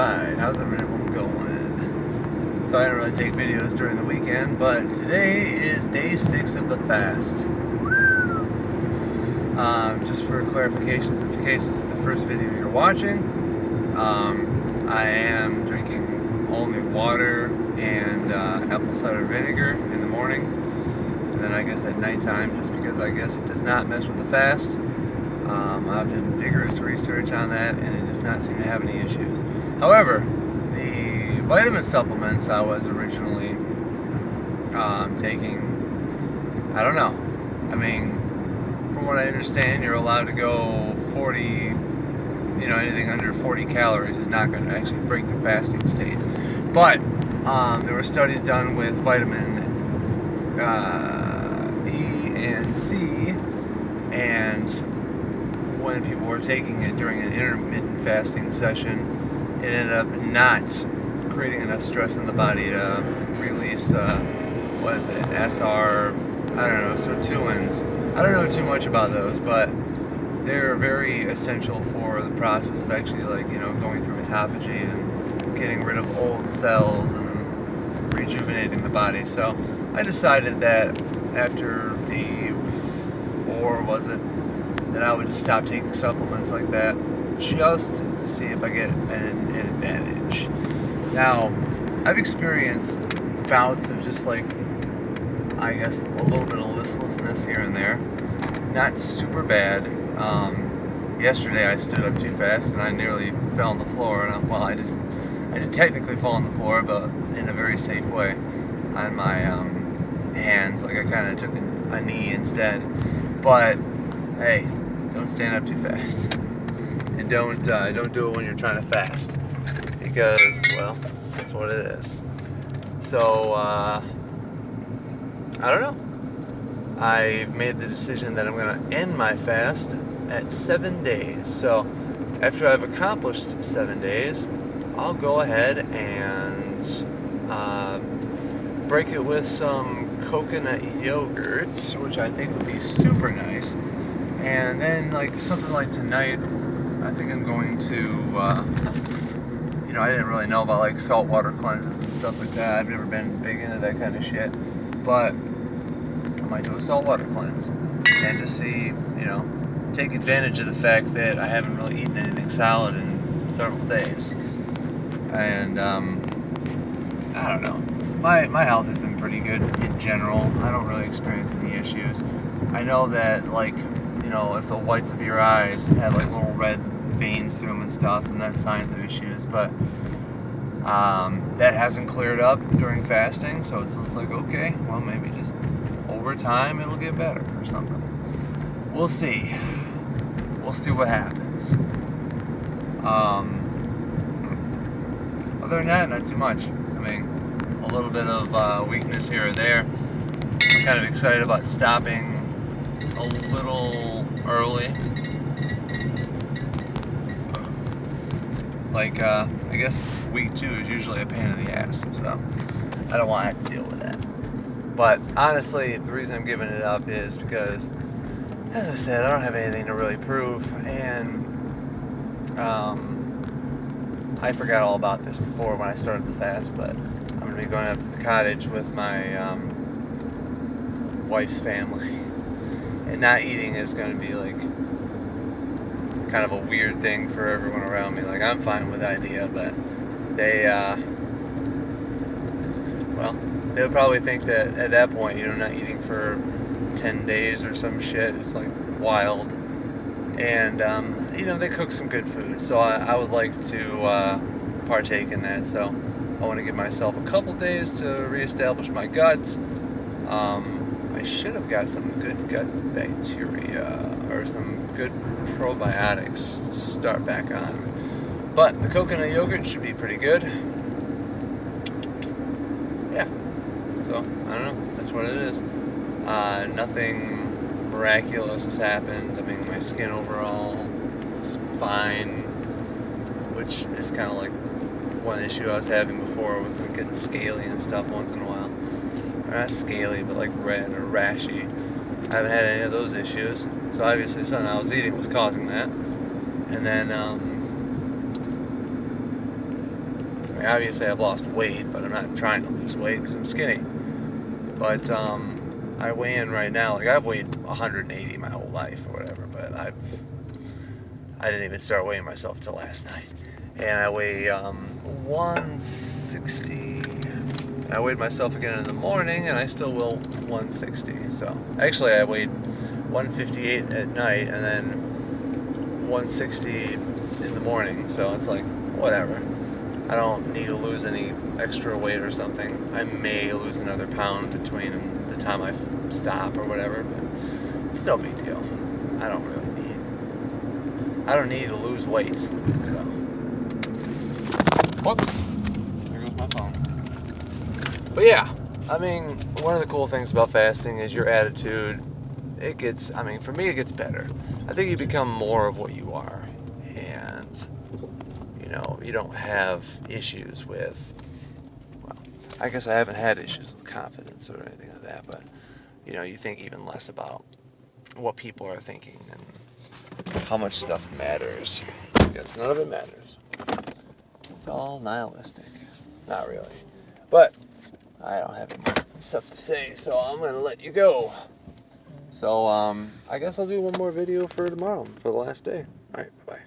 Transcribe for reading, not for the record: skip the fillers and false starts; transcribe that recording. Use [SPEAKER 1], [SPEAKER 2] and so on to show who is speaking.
[SPEAKER 1] Alright, how's everyone going? So I didn't really take videos during the weekend, but today is day 6 of the fast. Just for clarifications, in case this is the first video you're watching, I am drinking only water and apple cider vinegar in the morning, and then I guess at nighttime, just because I guess it does not mess with the fast. I've done vigorous research on that, and it does not seem to have any issues. However, the vitamin supplements I was originally taking, I don't know. I mean, from what I understand, you're allowed to go 40, anything under 40 calories is not going to actually break the fasting state. But there were studies done with vitamin E and C, and when people were taking it during an intermittent fasting session, it ended up not creating enough stress in the body to release, SR, I don't know, sirtuins. I don't know too much about those, but they're very essential for the process of actually, going through autophagy and getting rid of old cells and rejuvenating the body. So I decided that after the 4, that I would just stop taking supplements like that, just to see if I get an advantage. Now, I've experienced bouts of just a little bit of listlessness here and there. Not super bad. Yesterday I stood up too fast and I nearly fell on the floor. And I did technically fall on the floor, but in a very safe way on my hands. I kind of took a knee instead. But hey, don't stand up too fast, and don't do it when you're trying to fast, because, well, that's what it is. So I don't know. I've made the decision that I'm going to end my fast at 7 days. So after I've accomplished 7 days, I'll go ahead and break it with some coconut yogurt, which I think would be super nice. And then, something like tonight, I think I'm going to, I didn't really know about, saltwater cleanses and stuff like that. I've never been big into that kind of shit. But I might do a saltwater cleanse and just see, take advantage of the fact that I haven't really eaten anything solid in several days. And, I don't know. My health has been pretty good in general. I don't really experience any issues. I know that, if the whites of your eyes have little red veins through them and stuff, and that's signs of issues, but that hasn't cleared up during fasting, so it's just okay, well, maybe just over time it'll get better or something. We'll see what happens. Other than that, not too much. I mean, a little bit of weakness here or there. I'm kind of excited about stopping a little early. I guess week 2 is usually a pain in the ass, so I don't want to have to deal with that. But honestly, the reason I'm giving it up is because, as I said, I don't have anything to really prove, and I forgot all about this before when I started the fast, but I'm going to be going up to the cottage with my wife's family. And not eating is going to be kind of a weird thing for everyone around me. I'm fine with the idea, but they would probably think that at that point, not eating for 10 days or some shit is wild. And they cook some good food, so I would like to partake in that. So I want to give myself a couple days to reestablish my gut. I should have got some good gut bacteria or some good probiotics to start back on. But the coconut yogurt should be pretty good. Yeah. So, I don't know. That's what it is. Nothing miraculous has happened. I mean, my skin overall looks fine, which is kind of one issue I was having before, was getting scaly and stuff once in a while. Or not scaly, but red or rashy. I haven't had any of those issues, so obviously something I was eating was causing that. And then mean, obviously I've lost weight, but I'm not trying to lose weight because I'm skinny. But I weigh in right now, like I've weighed 180 my whole life or whatever, but I didn't even start weighing myself till last night. And I weigh 160. I weighed myself again in the morning, and I still will 160. So actually, I weighed 158 at night, and then 160 in the morning. So it's like whatever. I don't need to lose any extra weight or something. I may lose another pound between the time I stop or whatever, but it's no big deal. I don't need to lose weight. So. Whoops. There goes my phone. But yeah, I mean, one of the cool things about fasting is your attitude. For me, it gets better. I think you become more of what you are. And, you don't have issues with, well, I guess I haven't had issues with confidence or anything like that, but, you think even less about what people are thinking and how much stuff matters. Because none of it matters. It's all nihilistic. Not really. But I don't have any stuff to say, so I'm going to let you go. So I guess I'll do one more video for tomorrow, for the last day. Alright, bye-bye.